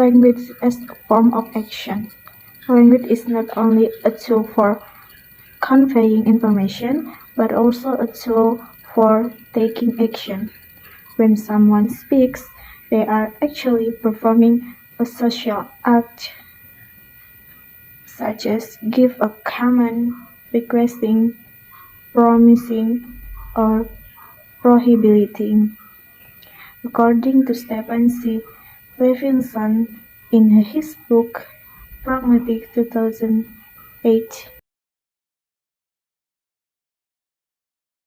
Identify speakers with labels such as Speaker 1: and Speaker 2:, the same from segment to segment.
Speaker 1: language as a form of action. Language is not only a tool for conveying information, but also a tool for taking action. When someone speaks, they are actually performing a social act, such as give a command, requesting, promising, or prohibiting. According to Stephen C. Levinson in his book Pragmatic 2008,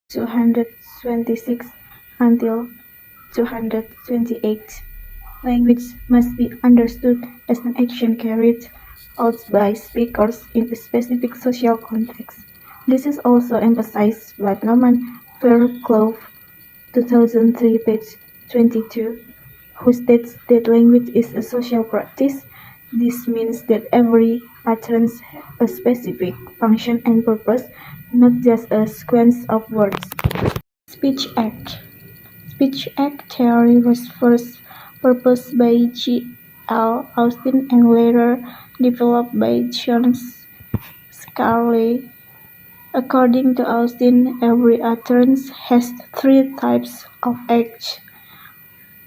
Speaker 1: 226 until 228, language must be understood as an action carried out by speakers in a specific social context. This is also emphasized by Norman Fairclough, 2003, page 22, who states that language is a social practice. This means that every utterance has a specific function and purpose, not just a sequence of words. Speech Act. Speech Act theory was first proposed by G. L. Austin and later developed by John Scarlett. According to Austin, every utterance has three types of acts.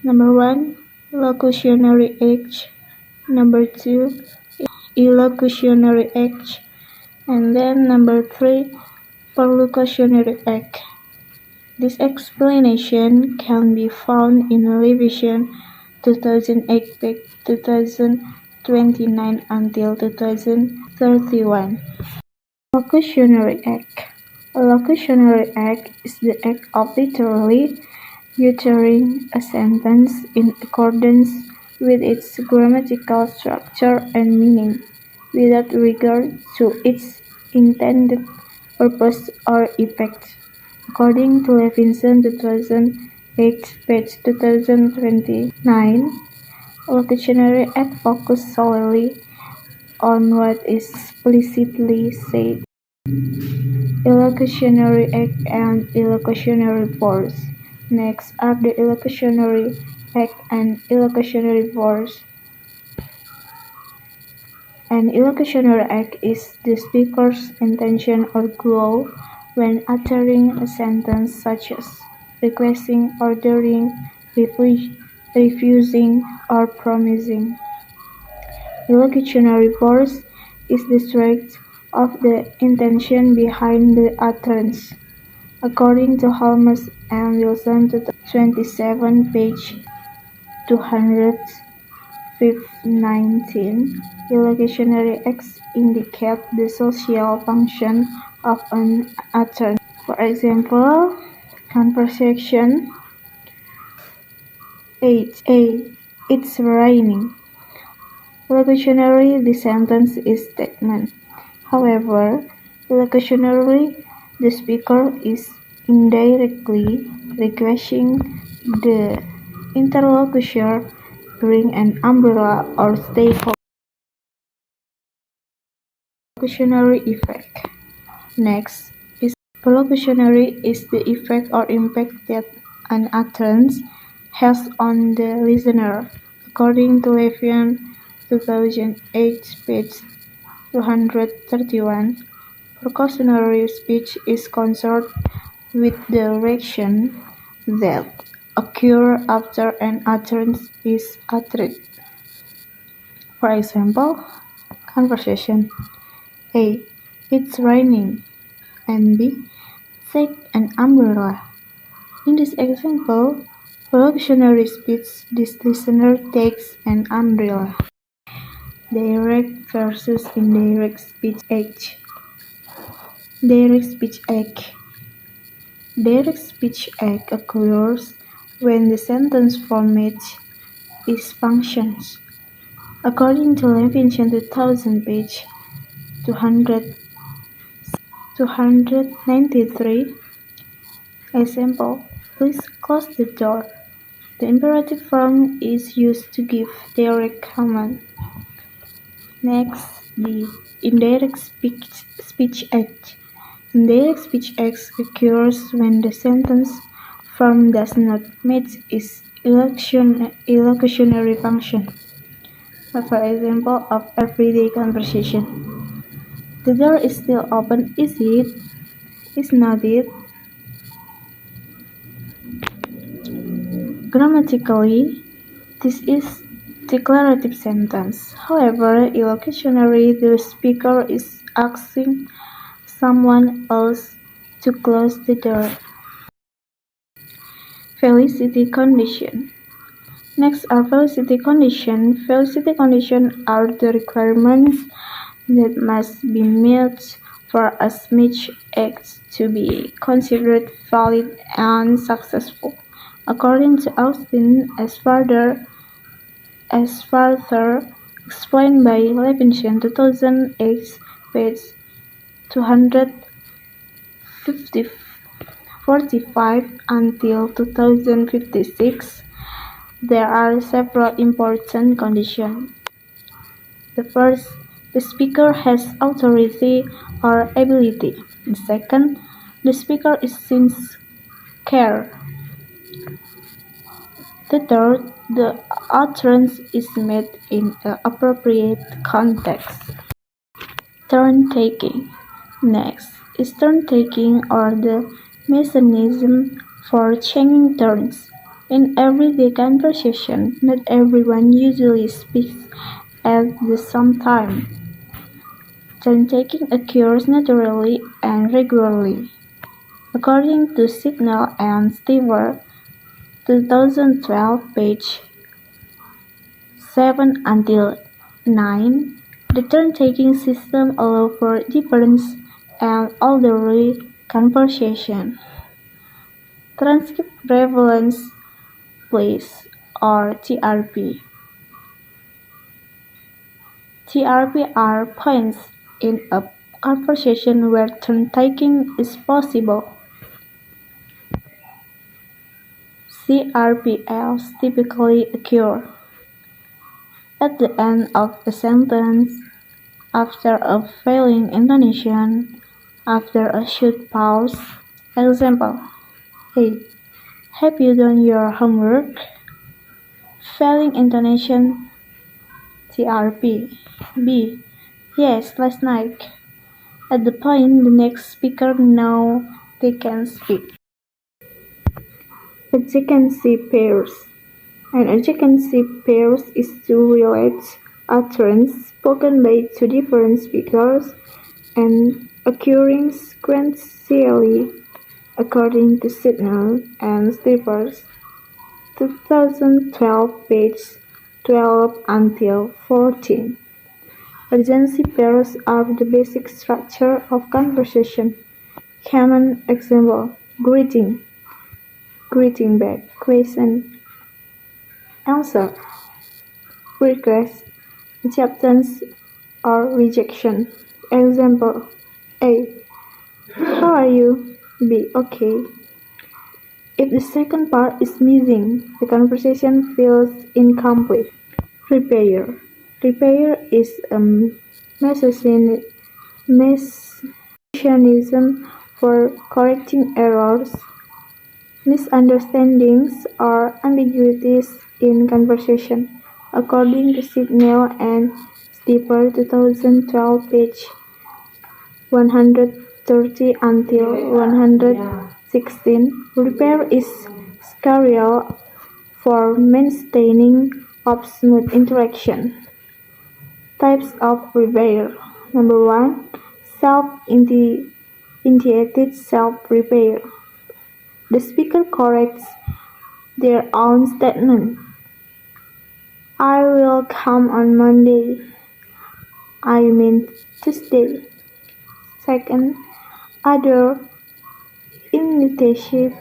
Speaker 1: Number 1, locutionary act. Number 2, illocutionary act. And then number 3, perlocutionary act. This explanation can be found in Levinson 2008, page 2029 until 2031. Locutionary act. A locutionary act is the act of literally uttering a sentence in accordance with its grammatical structure and meaning, without regard to its intended purpose or effect. According to Levinson 2008, page 2029, locutionary act focuses solely on what is explicitly said. Illocutionary act and illocutionary force. Next are the illocutionary act and illocutionary force. An illocutionary act is the speaker's intention or goal when uttering a sentence, such as requesting, ordering, refusing, or promising. Illocutionary force is the strength of the intention behind the utterance. According to Holmes and Wilson, 27, page 219, illocutionary acts indicate the social function of an utterance. For example, conversation 8a. It's raining. Locutionary, the sentence is statement. However, illocutionary, the speaker is indirectly requesting the interlocutor bring an umbrella or stay home. Locutionary effect. Next is perlocutionary is the effect or impact that an utterance has on the listener. According to Levinson 2008, page 231, perlocutionary speech is concerned with the reaction that occurs after an utterance is uttered. For example, conversation A. It's raining. And B. Take an umbrella. In this example, perlocutionary speech, this listener takes an umbrella. Direct versus indirect speech act. Direct speech act. Direct speech act occurs when the sentence format is functions. According to Levinson 2000, page 293, example, please close the door. The imperative form is used to give direct command. Next, the indirect speech act. Indirect speech act occurs when the sentence form does not meet its illocutionary function. For example, of everyday conversation. The door is still open, is it? Is not it? Grammatically, this is declarative sentence. However, illocutionary, the speaker is asking someone else to close the door. Felicity condition. Next are felicity condition. Felicity condition are the requirements that must be met for a speech act to be considered valid and successful. According to Austin, as further explained by Levinson 2008, page 245 until 2056, there are several important conditions. The first, the speaker has authority or ability. The second, the speaker is sincere. The third, the utterance is made in an appropriate context. Turn-taking. Next is turn-taking or the mechanism for changing turns. In everyday conversation, not everyone usually speaks at the same time. Turn-taking occurs naturally and regularly. According to Signal and Stever, 2012, page 7 until 9, the turn-taking system allows for different and orderly conversation. Transcript Relevance Place or TRP. TRP are points in a conversation where turn-taking is possible. CRPLs typically occur at the end of a sentence, after a failing intonation, after a short pause. Example: Hey, have you done your homework? Failing intonation, TRP. B. Yes, last night. At the point the next speaker knows they can speak. Adjacency pairs. An adjacency pairs is two related utterance spoken by two different speakers and occurring sequentially according to Signal and Stevers, 2012, page 12 until 14. Adjacency pairs are the basic structure of conversation. Common example: greeting, greeting back, question, answer, request, acceptance or rejection. Example: A. How are you? B. Okay. If the second part is missing, the conversation feels incomplete. Repair. Repair is a mechanism for correcting errors, misunderstandings, or ambiguities in conversation. According to Signal and Stever, 2012, page 130 until 116, repair is crucial for maintaining of smooth interaction. Types of repair. Number 1. Self-initiated self-repair. The speaker corrects their own statement. I will come on Monday. I mean Tuesday. Second, other initiative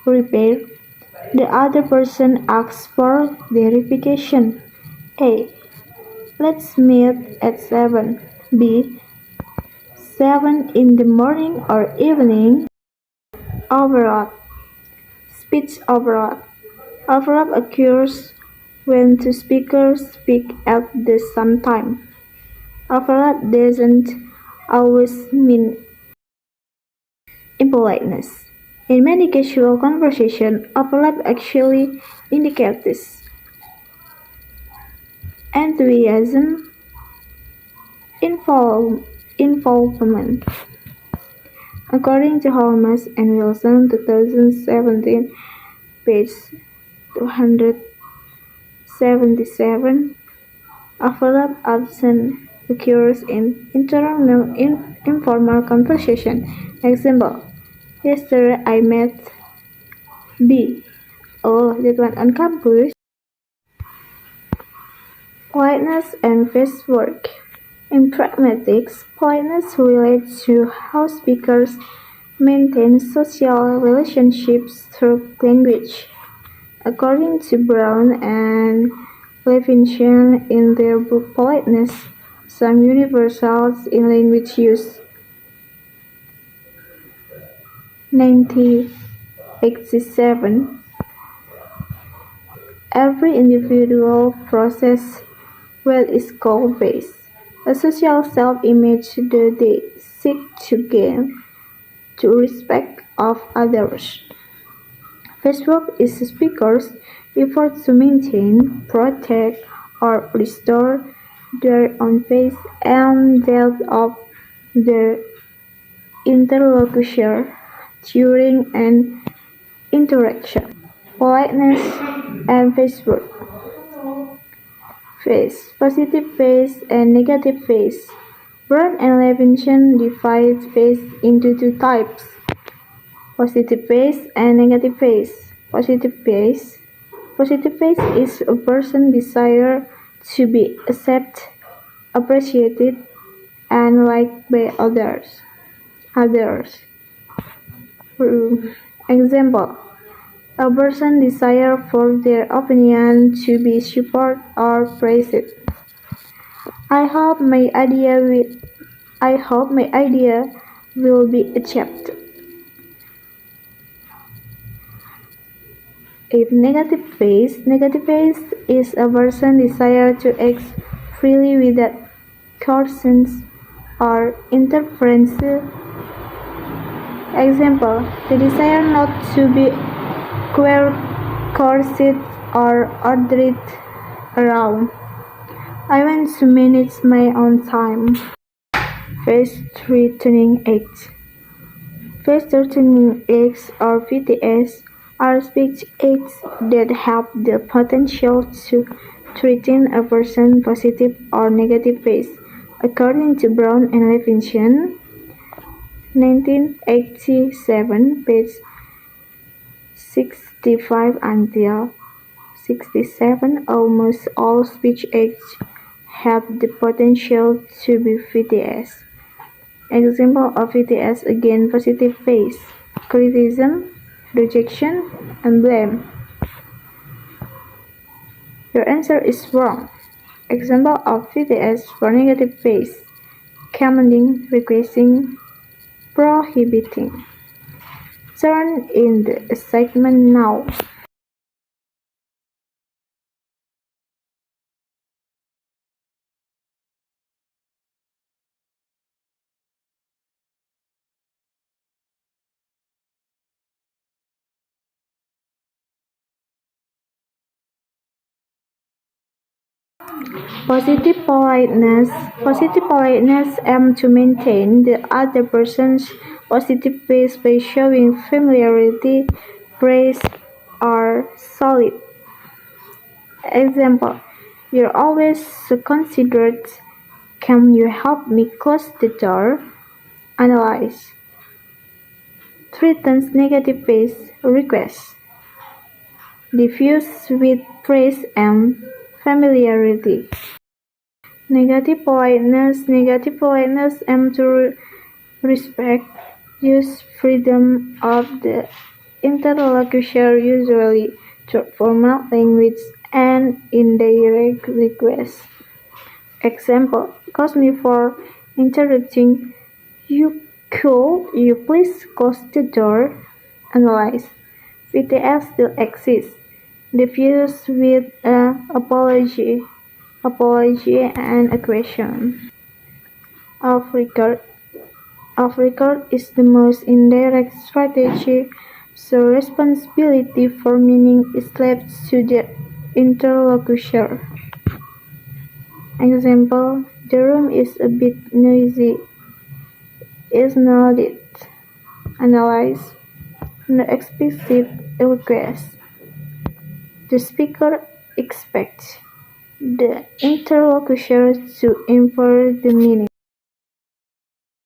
Speaker 1: repair. The other person asks for verification. A. Let's meet at 7. B. 7 in the morning or evening. Overlap. Speech overlap. Overlap occurs when two speakers speak at the same time. Overlap doesn't always mean impoliteness. In many casual conversations, overlap actually indicates this. enthusiasm, involvement. According to Holmes and Wilson, 2017, page 277, overlap often occurs in informal conversation. Example: yesterday I met B. Oh, that one on campus. Politeness and face work. In pragmatics, politeness relates to how speakers maintain social relationships through language. According to Brown and Levinson in their book Politeness, some universals in language use 1987. Every individual process what is called face, a social self-image that they seek to gain to respect of others. Facebook is the speaker's effort to maintain, protect, or restore their own face and that of their interlocutor during an interaction. Politeness and Facebook. Face, positive face and negative face. Brown and Levinson divide face into two types: positive face and negative face. Positive face. Positive face is a person's desire to be accepted, appreciated, and liked by others. Example: a person's desire for their opinion to be supported or praised. I hope my idea will be accepted. If negative face is a person's desire to act freely without coercion or interference. Example: the desire not to be coerced or ordered around. I want to manage my own time. Face threatening acts. Face threatening acts or VTS are speech acts that have the potential to threaten a person's positive or negative face. According to Brown and Levinson, 1987, page 65 until 67, almost all speech acts have the potential to be VTS. Example of VTS again: positive face, criticism, rejection, and blame. Your answer is wrong. Example of VTS for negative face: commanding, requesting, prohibiting. Turn in the assignment now. Positive politeness. Positive politeness aims to maintain the other person's positive face by showing familiarity, praise, or solid. Example: you're always so considerate. Can you help me close the door? Analyze. Threatens negative face request. Diffuse with praise and familiarity. Negative politeness aims to respect, use freedom of the interlocutor, usually through formal language and indirect requests. Example: excuse me for interrupting you. Could you please close the door? Analyze. VTS still exists. Diffuse with an apology and a question. Off record. Off record is the most indirect strategy, so responsibility for meaning is left to the interlocutor. Example: the room is a bit noisy. Is noted. Analyze. No explicit request. The speaker expects the interlocutor to infer the meaning.